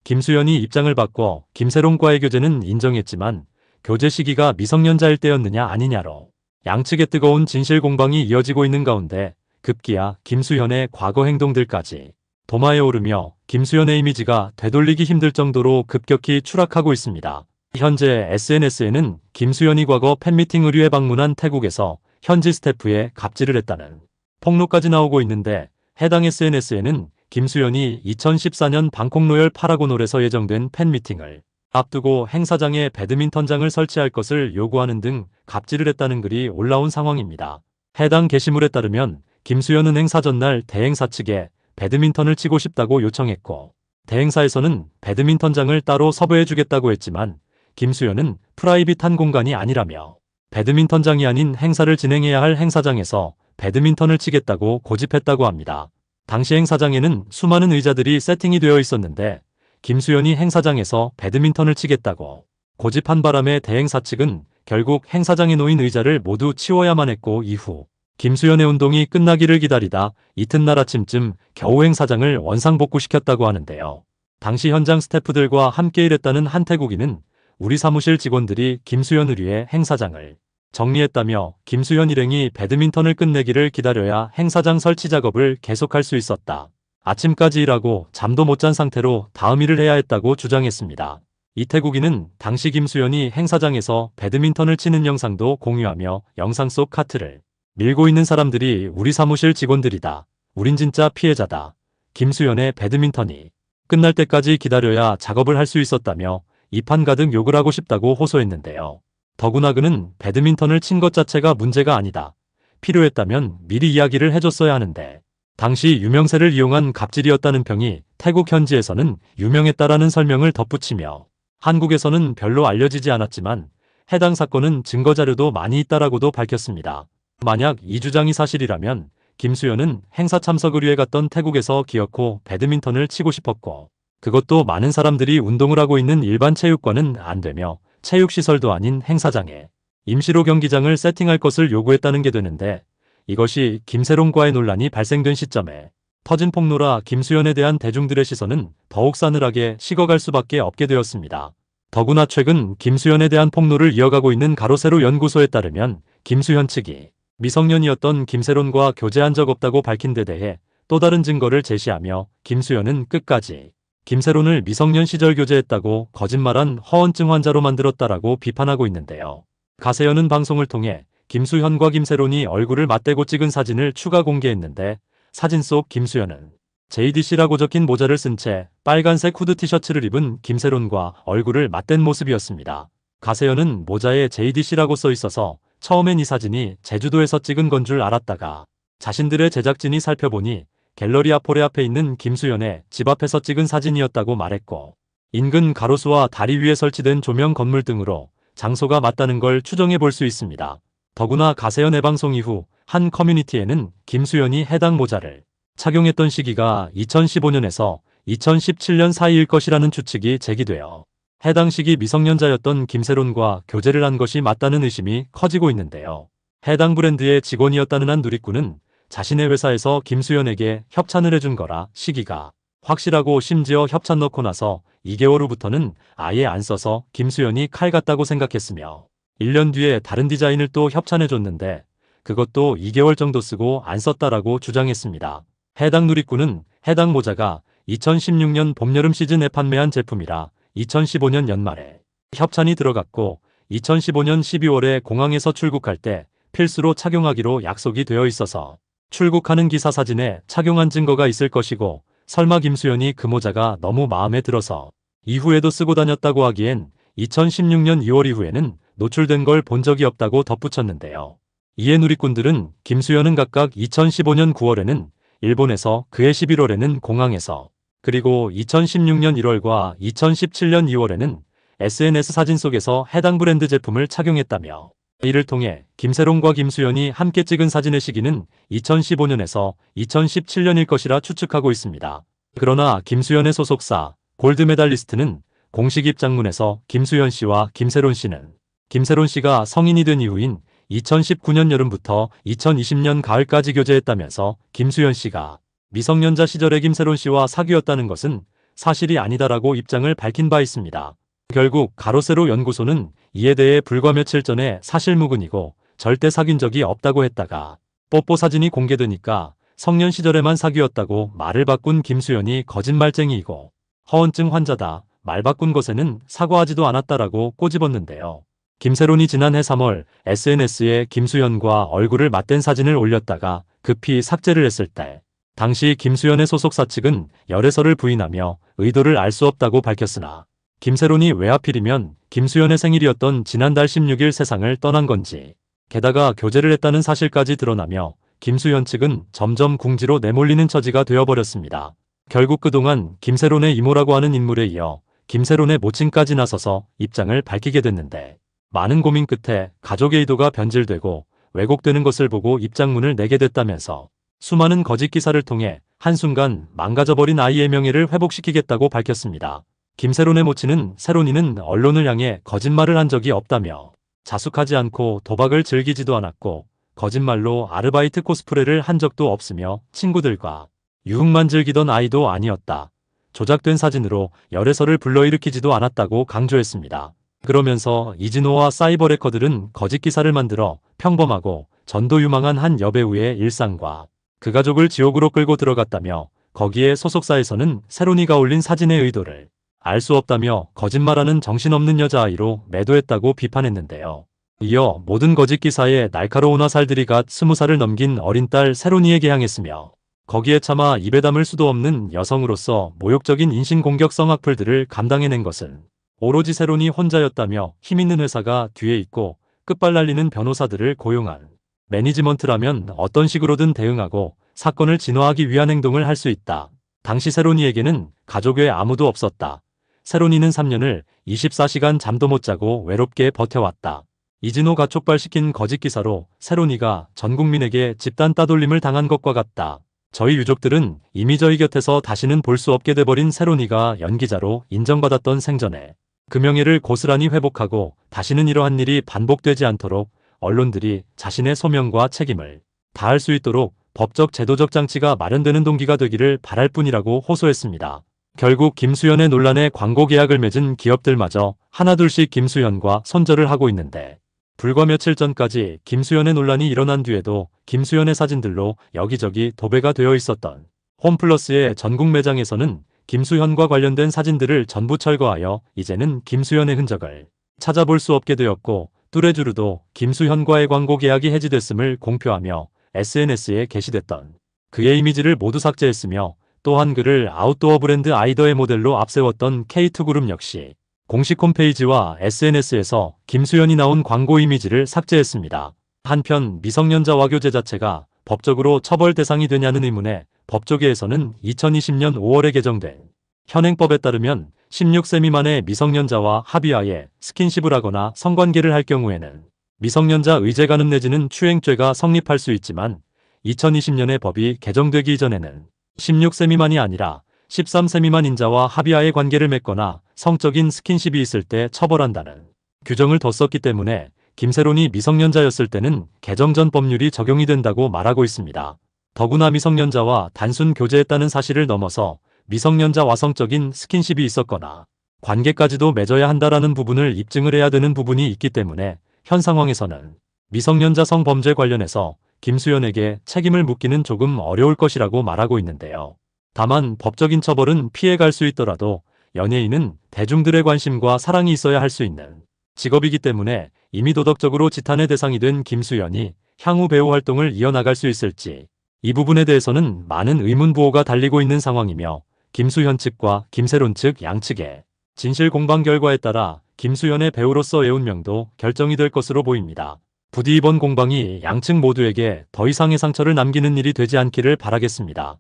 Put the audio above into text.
김수현이 입장을 바꿔 김세론과의 교제는 인정했지만 교제 시기가 미성년자일 때였느냐 아니냐로 양측의 뜨거운 진실 공방이 이어지고 있는 가운데 급기야 김수현의 과거 행동들까지 도마에 오르며 김수현의 이미지가 되돌리기 힘들 정도로 급격히 추락하고 있습니다. 현재 SNS에는 김수현이 과거 팬미팅 의류에 방문한 태국에서 현지 스태프에 갑질을 했다는 폭로까지 나오고 있는데, 해당 SNS에는 김수현이 2014년 방콕 로열 파라곤홀에서 예정된 팬미팅을 앞두고 행사장에 배드민턴장을 설치할 것을 요구하는 등 갑질을 했다는 글이 올라온 상황입니다. 해당 게시물에 따르면 김수현은 행사 전날 대행사 측에 배드민턴을 치고 싶다고 요청했고, 대행사에서는 배드민턴장을 따로 섭외해주겠다고 했지만 김수현은 프라이빗한 공간이 아니라며 배드민턴장이 아닌 행사를 진행해야 할 행사장에서 배드민턴을 치겠다고 고집했다고 합니다. 당시 행사장에는 수많은 의자들이 세팅이 되어 있었는데 김수현이 행사장에서 배드민턴을 치겠다고 고집한 바람에 대행사 측은 결국 행사장에 놓인 의자를 모두 치워야만 했고, 이후 김수현의 운동이 끝나기를 기다리다 이튿날 아침쯤 겨우 행사장을 원상복구시켰다고 하는데요. 당시 현장 스태프들과 함께 일했다는 한 태국인은 우리 사무실 직원들이 김수현 의류의 행사장을 정리했다며 김수현 일행이 배드민턴을 끝내기를 기다려야 행사장 설치 작업을 계속할 수 있었다. 아침까지 일하고 잠도 못 잔 상태로 다음 일을 해야 했다고 주장했습니다. 이 태국인은 당시 김수현이 행사장에서 배드민턴을 치는 영상도 공유하며 영상 속 카트를 밀고 있는 사람들이 우리 사무실 직원들이다. 우린 진짜 피해자다. 김수현의 배드민턴이 끝날 때까지 기다려야 작업을 할 수 있었다며 이판 가득 욕을 하고 싶다고 호소했는데요. 더구나 그는 배드민턴을 친 것 자체가 문제가 아니다. 필요했다면 미리 이야기를 해줬어야 하는데 당시 유명세를 이용한 갑질이었다는 평이 태국 현지에서는 유명했다라는 설명을 덧붙이며, 한국에서는 별로 알려지지 않았지만 해당 사건은 증거자료도 많이 있다라고도 밝혔습니다. 만약 이 주장이 사실이라면 김수현은 행사 참석 의류에 갔던 태국에서 기어코 배드민턴을 치고 싶었고, 그것도 많은 사람들이 운동을 하고 있는 일반 체육관은 안 되며 체육시설도 아닌 행사장에 임시로 경기장을 세팅할 것을 요구했다는 게 되는데, 이것이 김세론과의 논란이 발생된 시점에 터진 폭로라 김수현에 대한 대중들의 시선은 더욱 싸늘하게 식어갈 수밖에 없게 되었습니다. 더구나 최근 김수현에 대한 폭로를 이어가고 있는 가로세로 연구소에 따르면 김수현 측이 미성년이었던 김세론과 교제한 적 없다고 밝힌 데 대해 또 다른 증거를 제시하며 김수현은 끝까지 김세론을 미성년 시절 교제했다고 거짓말한 허언증 환자로 만들었다라고 비판하고 있는데요. 가세현은 방송을 통해 김수현과 김세론이 얼굴을 맞대고 찍은 사진을 추가 공개했는데, 사진 속 김수현은 JDC라고 적힌 모자를 쓴 채 빨간색 후드 티셔츠를 입은 김세론과 얼굴을 맞댄 모습이었습니다. 가세현은 모자에 JDC라고 써 있어서 처음엔 이 사진이 제주도에서 찍은 건 줄 알았다가 자신들의 제작진이 살펴보니 갤러리 아포레 앞에 있는 김수현의 집 앞에서 찍은 사진이었다고 말했고, 인근 가로수와 다리 위에 설치된 조명 건물 등으로 장소가 맞다는 걸 추정해 볼 수 있습니다. 더구나 가세현의 방송 이후 한 커뮤니티에는 김수현이 해당 모자를 착용했던 시기가 2015년에서 2017년 사이일 것이라는 추측이 제기되어 해당 시기 미성년자였던 김세론과 교제를 한 것이 맞다는 의심이 커지고 있는데요. 해당 브랜드의 직원이었다는 한 누리꾼은 자신의 회사에서 김수현에게 협찬을 해준 거라 시기가 확실하고, 심지어 협찬 넣고 나서 2개월 후부터는 아예 안 써서 김수현이 칼 같다고 생각했으며 1년 뒤에 다른 디자인을 또 협찬해줬는데 그것도 2개월 정도 쓰고 안 썼다라고 주장했습니다. 해당 누리꾼은 해당 모자가 2016년 봄여름 시즌에 판매한 제품이라 2015년 연말에 협찬이 들어갔고 2015년 12월에 공항에서 출국할 때 필수로 착용하기로 약속이 되어 있어서 출국하는 기사 사진에 착용한 증거가 있을 것이고, 설마 김수현이 그 모자가 너무 마음에 들어서 이후에도 쓰고 다녔다고 하기엔 2016년 2월 이후에는 노출된 걸 본 적이 없다고 덧붙였는데요. 이에 누리꾼들은 김수현은 각각 2015년 9월에는 일본에서, 그해 11월에는 공항에서, 그리고 2016년 1월과 2017년 2월에는 SNS 사진 속에서 해당 브랜드 제품을 착용했다며, 이를 통해 김세론과 김수현이 함께 찍은 사진의 시기는 2015년에서 2017년일 것이라 추측하고 있습니다. 그러나 김수현의 소속사 골드메달리스트는 공식 입장문에서 김수현 씨와 김세론 씨는 김세론 씨가 성인이 된 이후인 2019년 여름부터 2020년 가을까지 교제했다면서 김수현 씨가 미성년자 시절의 김세론 씨와 사귀었다는 것은 사실이 아니다라고 입장을 밝힌 바 있습니다. 결국 가로세로 연구소는 이에 대해 불과 며칠 전에 사실무근이고 절대 사귄 적이 없다고 했다가 뽀뽀 사진이 공개되니까 성년 시절에만 사귀었다고 말을 바꾼 김수현이 거짓말쟁이이고 허언증 환자다 말 바꾼 것에는 사과하지도 않았다라고 꼬집었는데요. 김세론이 지난해 3월 SNS에 김수현과 얼굴을 맞댄 사진을 올렸다가 급히 삭제를 했을 때 당시 김수현의 소속사 측은 열애설을 부인하며 의도를 알 수 없다고 밝혔으나 김세론이 왜 하필이면 김수현의 생일이었던 지난달 16일 세상을 떠난 건지 게다가 교제를 했다는 사실까지 드러나며 김수현 측은 점점 궁지로 내몰리는 처지가 되어버렸습니다. 결국 그동안 김세론의 이모라고 하는 인물에 이어 김세론의 모친까지 나서서 입장을 밝히게 됐는데 많은 고민 끝에 가족의 의도가 변질되고 왜곡되는 것을 보고 입장문을 내게 됐다면서 수많은 거짓 기사를 통해 한순간 망가져버린 아이의 명예를 회복시키겠다고 밝혔습니다. 김세론의 모친은 세론이는 언론을 향해 거짓말을 한 적이 없다며 자숙하지 않고 도박을 즐기지도 않았고 거짓말로 아르바이트 코스프레를 한 적도 없으며 친구들과 유흥만 즐기던 아이도 아니었다. 조작된 사진으로 열애설을 불러일으키지도 않았다고 강조했습니다. 그러면서 이진호와 사이버레커들은 거짓 기사를 만들어 평범하고 전도유망한 한 여배우의 일상과 그 가족을 지옥으로 끌고 들어갔다며 거기에 소속사에서는 세론이가 올린 사진의 의도를 알 수 없다며 거짓말하는 정신없는 여자아이로 매도했다고 비판했는데요. 이어 모든 거짓 기사에 날카로운 화살들이 갓 20살을 넘긴 어린 딸 세론이에게 향했으며 거기에 차마 입에 담을 수도 없는 여성으로서 모욕적인 인신공격성 악플들을 감당해낸 것은 오로지 세론이 혼자였다며 힘있는 회사가 뒤에 있고 끝발날리는 변호사들을 고용한 매니지먼트라면 어떤 식으로든 대응하고 사건을 진화하기 위한 행동을 할 수 있다. 당시 세론이에게는 가족 외에 아무도 없었다. 세론이는 3년을 24시간 잠도 못 자고 외롭게 버텨왔다. 이진호가 촉발시킨 거짓 기사로 세론이가 전 국민에게 집단 따돌림을 당한 것과 같다. 저희 유족들은 이미 저희 곁에서 다시는 볼 수 없게 돼버린 세론이가 연기자로 인정받았던 생전에 그 명예를 고스란히 회복하고 다시는 이러한 일이 반복되지 않도록 언론들이 자신의 소명과 책임을 다할 수 있도록 법적 제도적 장치가 마련되는 동기가 되기를 바랄 뿐이라고 호소했습니다. 결국 김수현의 논란에 광고 계약을 맺은 기업들마저 하나둘씩 김수현과 손절을 하고 있는데 불과 며칠 전까지 김수현의 논란이 일어난 뒤에도 김수현의 사진들로 여기저기 도배가 되어 있었던 홈플러스의 전국 매장에서는 김수현과 관련된 사진들을 전부 철거하여 이제는 김수현의 흔적을 찾아볼 수 없게 되었고 뚜레쥬르도 김수현과의 광고 계약이 해지됐음을 공표하며 SNS에 게시됐던 그의 이미지를 모두 삭제했으며 또한 그를 아웃도어 브랜드 아이더의 모델로 앞세웠던 K2그룹 역시 공식 홈페이지와 SNS에서 김수현이 나온 광고 이미지를 삭제했습니다. 한편 미성년자 와교제 자체가 법적으로 처벌 대상이 되냐는 의문에 법조계에서는 2020년 5월에 개정된 현행법에 따르면 16세 미만의 미성년자와 합의하에 스킨십을 하거나 성관계를 할 경우에는 미성년자 의제 간음 내지는 추행죄가 성립할 수 있지만 2020년에 법이 개정되기 이전에는 16세 미만이 아니라 13세 미만 인자와 합의하에 관계를 맺거나 성적인 스킨십이 있을 때 처벌한다는 규정을 뒀었기 때문에 김세론이 미성년자였을 때는 개정 전 법률이 적용이 된다고 말하고 있습니다. 더구나 미성년자와 단순 교제했다는 사실을 넘어서 미성년자와 성적인 스킨십이 있었거나 관계까지도 맺어야 한다라는 부분을 입증을 해야 되는 부분이 있기 때문에 현 상황에서는 미성년자 성범죄 관련해서 김수현에게 책임을 묻기는 조금 어려울 것이라고 말하고 있는데요. 다만 법적인 처벌은 피해갈 수 있더라도 연예인은 대중들의 관심과 사랑이 있어야 할 수 있는 직업이기 때문에 이미 도덕적으로 지탄의 대상이 된 김수현이 향후 배우 활동을 이어나갈 수 있을지 이 부분에 대해서는 많은 의문부호가 달리고 있는 상황이며 김수현 측과 김세론 측 양측의 진실 공방 결과에 따라 김수현의 배우로서의 운명도 결정이 될 것으로 보입니다. 부디 이번 공방이 양측 모두에게 더 이상의 상처를 남기는 일이 되지 않기를 바라겠습니다.